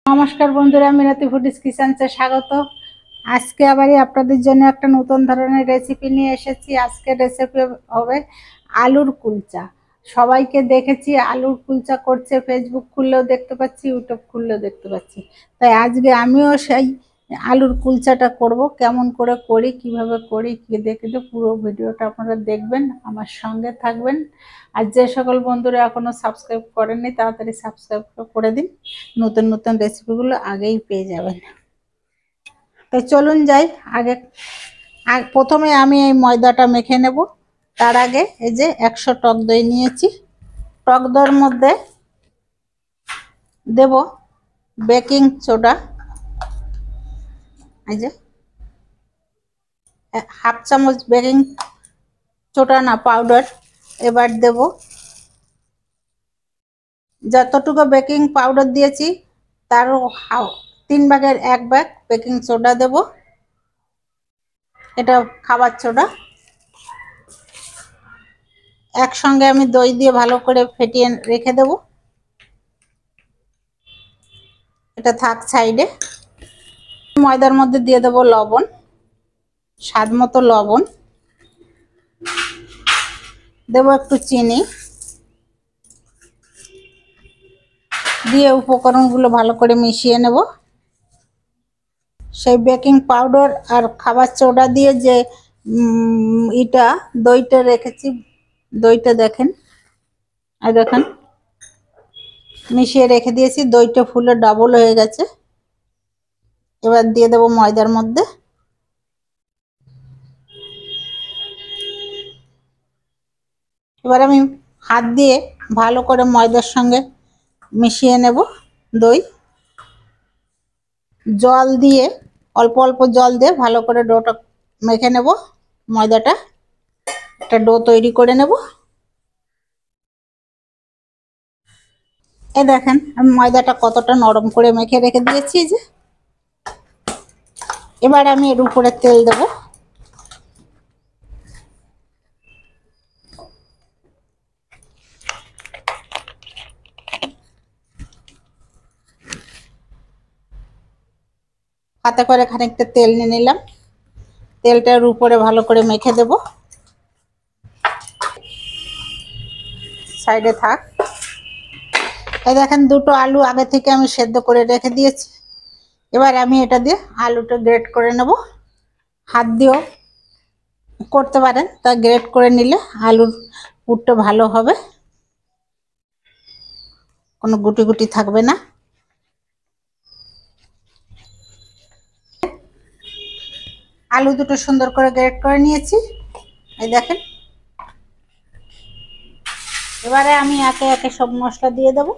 নমস্কার বন্ধুরা, মিনাতি ফুডিস কিচেনসে স্বাগত। আজকে আবারই আপনাদের জন্য একটা নতুন ধরনের রেসিপি নিয়ে এসেছি। আজকের রেসিপি হবে আলুর কুলচা। সবাইকে দেখেছি আলুর কুলচা করছে, ফেসবুক খুললেও দেখতে পাচ্ছি, ইউটিউব খুললেও দেখতে পাচ্ছি। তাই আজকে আমিও সেই আলুর কুলচাটা করব। কেমন করে করি, কিভাবে করি, কি দেখে পুরো ভিডিওটা আপনারা দেখবেন, আমার সঙ্গে থাকবেন। আর যে সকল বন্ধুরা এখনো সাবস্ক্রাইব করেননি তাড়াতাড়ি সাবস্ক্রাইব করে দিন, নতুন নতুন রেসিপিগুলো আগেই পেয়ে যাবেন। তো চলুন যাই। আগে প্রথমে আমি এই ময়দাটা মেখে নেব। তার আগে এই যে 100 টক দই নিয়েছি। টক দইয়ের মধ্যে দেব বেকিং সোডা, এই যে হাফ চামচ বেকিং সোডা না পাউডার। এবার দেব যতটুকু বেকিং পাউডার দিয়েছি তারও 3 ভাগের 1 ভাগ বেকিং সোডা দেব। এটা খাবার সোডা। একসঙ্গে আমি দই দিয়ে ভালো করে ফেটিয়ে রেখে দেব। এটা থাক সাইডে। ময়দার মধ্যে দিয়ে দেব লবণ, স্বাদ মতো লবণ দেব, একটু চিনি দিয়ে উপকরণগুলো ভালো করে মিশিয়ে নেব। সেই বেকিং পাউডার আর খাবার সোডা দিয়ে যে দইটা রেখেছি, দইটা দেখেন, আর দেখেন মিশিয়ে রেখে দিয়েছি। দইটা ফুলে ডাবল হয়ে গেছে। এবার দিয়ে দেব ময়দার মধ্যে। এবার আমি হাত দিয়ে ভালো করে ময়দার সঙ্গে মিশিয়ে নেব দই। জল দিয়ে অল্প অল্প জল দিয়ে ভালো করে ডোটা মেখে নেব। ময়দাটা একটা ডো তৈরি করে নেব। এই দেখেন আমি ময়দাটা কতটা নরম করে মেখে রেখে দিয়েছি। যে এবার আমি এর উপরে তেল দেব। হাতে করে খানিকটা তেল নিয়ে নিলাম। তেলটার উপরে ভালো করে মেখে দেব। সাইডে থাক। এই দেখেন দুটো আলু আগে থেকে আমি সেদ্ধ করে রেখে দিয়েছি। এবার আমি এটা দিয়ে আলুটা গ্রেট করে নেব। হাত দিয়েও করতে পারেন, তা গ্রেট করে নিলে আলুর পুরটা ভালো হবে, কোনো গুটি গুটি থাকবে না। আলু দুটো সুন্দর করে গ্রেট করে নিয়েছি, এই দেখেন। এবারে আমি একে একে সব মশলা দিয়ে দেব।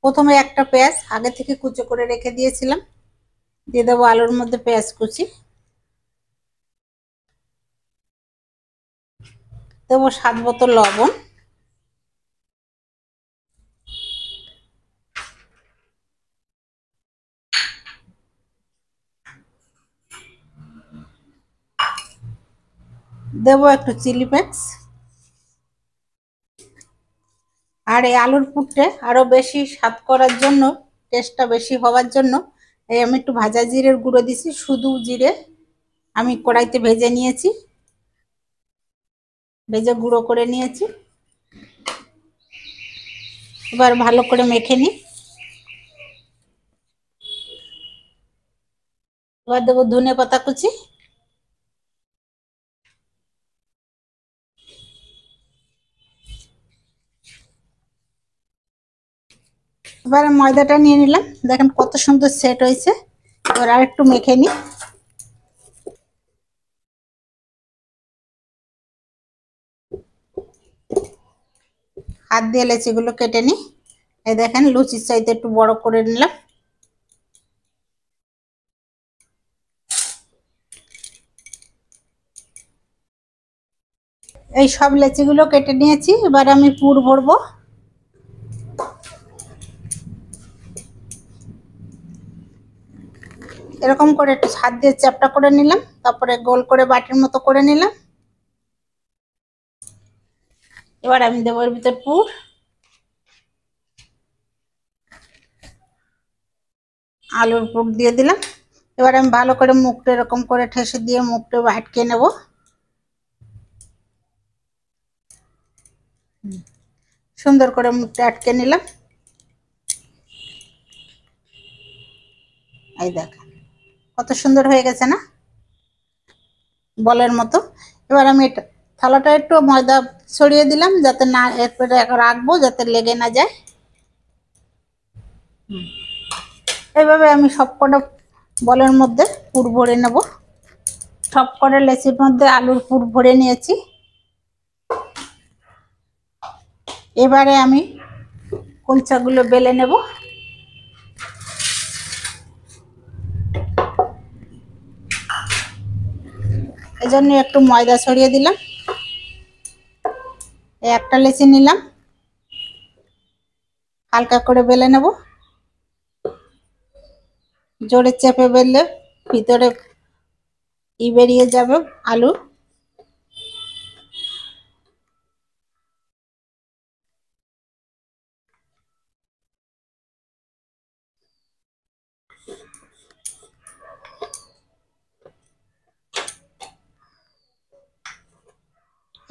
প্রথমে একটা পেঁয়াজ আগে থেকে কুচো করে রেখে দিয়েছিলাম, দিয়ে দেবো আলুর মধ্যে পেঁয়াজ কুচি। দেবো স্বাদ মতো লবণ। দেবো একটু চিলি ফ্লেক্স। আর এই আলুর পুরটা আরো বেশি স্বাদ করার জন্য, টেস্টটা বেশি হওয়ার জন্য এই আমি একটু ভাজা জিরের গুঁড়ো দিছি। শুধু জিরে আমি কড়াইতে ভেজে নিয়েছি, ভেজে গুঁড়ো করে নিয়েছি। এবার ভালো করে মেখে নিই। এবার দেবো ধনে পাতা কুচি। এবারে ময়দাটা নিয়ে নিলাম, দেখেন কত সুন্দর সেট হয়েছে। এবার আর একটু মেখে নিই। হাত দিয়ে লেচিগুলো কেটে নিই। এই দেখেন লুচির চাইতে একটু বড় করে নিলাম। এই সব লেচিগুলো কেটে নিয়েছি। এবার আমি পুর ভরবো। এরকম করে একটু হাত দিয়ে চ্যাপটা করে নিলাম, তারপরে গোল করে বাটির মতো করে নিলাম। এবার আমি দেবো এর ভিতর পুর। আলুর পুর দিয়ে দিলাম। এবার আমি ভালো করে মুখটা এরকম করে ঠেসে দিয়ে মুখটা আটকে নেব। সুন্দর করে মুখটা আটকে নিলাম। এই দেখেন কত সুন্দর হয়ে গেছে না, বলের মতো। এবার আমি এটা থালাটা একটু ময়দা ছড়িয়ে দিলাম, যাতে না এরপরে রাখবো যাতে লেগে না যায়। এইভাবে আমি সবকটা বলের মধ্যে পুর ভরে নেব। সবকটা লেচির মধ্যে আলুর পুর ভরে নিয়েছি। এবারে আমি কুলচাগুলো বেলে নেব। এই জন্য একটু ময়দা ছড়িয়ে দিলাম। এই একটা লেচি নিলাম, হালকা করে বেলে নেব। জোরে চেপে বেললে ভিতরে বেরিয়ে যাবে আলু।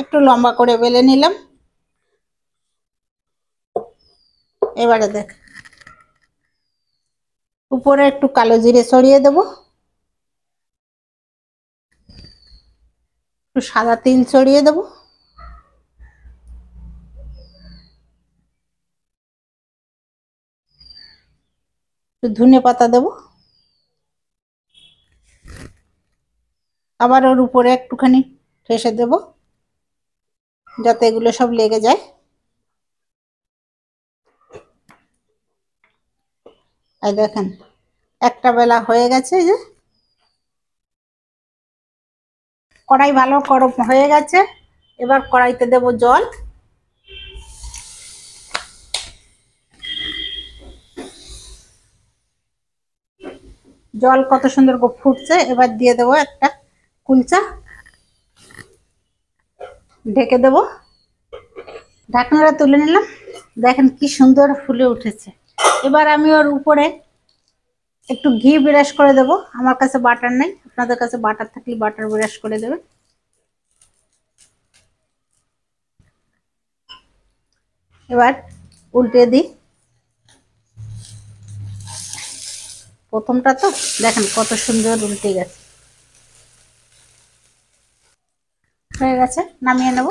একটু লম্বা করে বেলে নিলাম। এবারে দেখ, উপরে একটু কালো জিরে ছড়িয়ে দেব, একটু সাদা তিল ছড়িয়ে দেব, একটু ধনে পাতা দেব। আবার ওর উপরে একটুখানি ঠেসে দেব যাতে এগুলো সব লেগে যায়। এই দেখেন একটা বেলা হয়ে গেছে। এই যে কড়াই ভালো গরম হয়ে গেছে। এবার কড়াইতে দেব জল। জল কত সুন্দর ফুটছে। এবার দিয়ে দেবো একটা কুলচা, ঢেকে দেব। ঢাকনাটা তুলে নিলাম। দেখেন কি সুন্দর ফুলে উঠেছে। এবার আমি ওর উপরে একটু ঘি ব্রাশ করে দেব। আমার কাছে বাটার নেই, আপনাদের কাছে বাটার থাকলে বাটার ব্রাশ করে দেবেন। এবার উল্টে দিই। প্রথমটা তো দেখেন কত সুন্দর উল্টে গেছে। হয়ে গেছে, নামিয়ে নেব।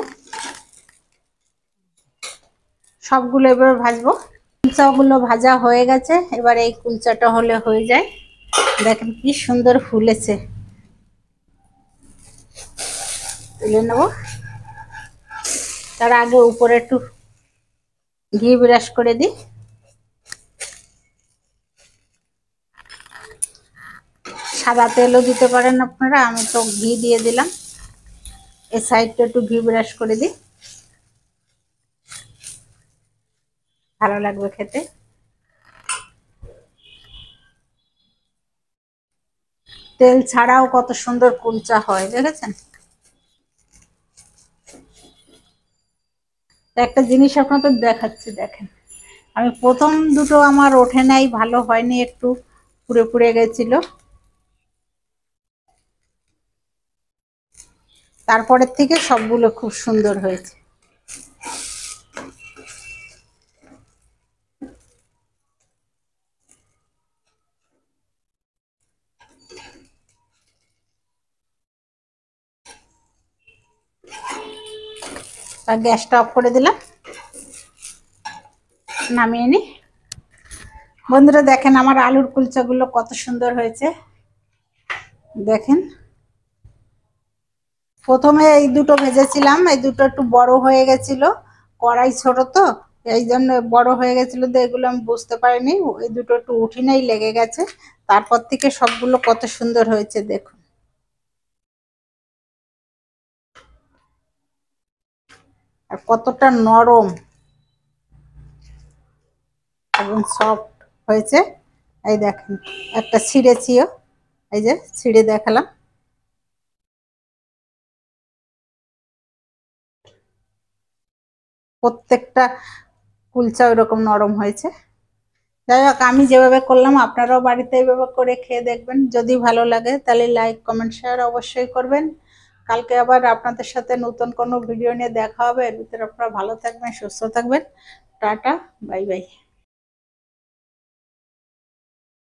সবগুলো এবার ভাজবো। কুলচাগুলো ভাজা হয়ে গেছে। এবার এই কুলচাটা হলে হয়ে যায়। দেখেন কি সুন্দর ফুলেছে। তুলে নেব। তার আগে উপরে একটু ঘি ব্রাশ করে দিই। সাদা তেলও দিতে পারেন আপনারা, আমি তো ঘি দিয়ে দিলাম। এই সাইডটা একটু ঘি ব্রাশ করে দিই, ভালো লাগবে খেতে। তেল ছাড়াও কত সুন্দর কুলচা হয় দেখেছেন। একটা জিনিস আপনাদের দেখাচ্ছি, দেখেন আমি প্রথম দুটো আমার ওঠে নাই, ভালো হয়নি, একটু পুড়ে পুড়ে গেছিল। তারপরের থেকে সবগুলো খুব সুন্দর হয়েছে। আর গ্যাসটা অফ করে দিলাম, নামিয়ে নি। বন্ধুরা দেখেন আমার আলুর কুলচাগুলো কত সুন্দর হয়েছে। দেখেন প্রথমে এই দুটো ভেজেছিলাম, এই দুটো একটু বড় হয়ে গেছিল, কড়াই ছোট তো এই জন্য বড় হয়ে গেছিল, তো এগুলো আমি বুঝতে পারিনি। এই দুটো একটু উঠিনেই লেগে গেছে। তারপর থেকে সবগুলো কত সুন্দর হয়েছে দেখুন। আর কতটা নরম এবং সফট হয়েছে। এই দেখেন একটা ছিঁড়েছিও, এই যে ছিঁড়ে দেখালাম। প্রত্যেকটা কুলচা ওইরকম নরম হয়েছে। যাই হোক, আমি যেভাবে করলাম আপনারাও বাড়িতে এইভাবে করে খেয়ে দেখবেন। যদি ভালো লাগে তাহলে লাইক, কমেন্ট, শেয়ার অবশ্যই করবেন। কালকে আবার আপনাদের সাথে নতুন কোনো ভিডিও নিয়ে দেখা হবে। এর ভিতরে আপনারা ভালো থাকবেন, সুস্থ থাকবেন। Tata, bye bye.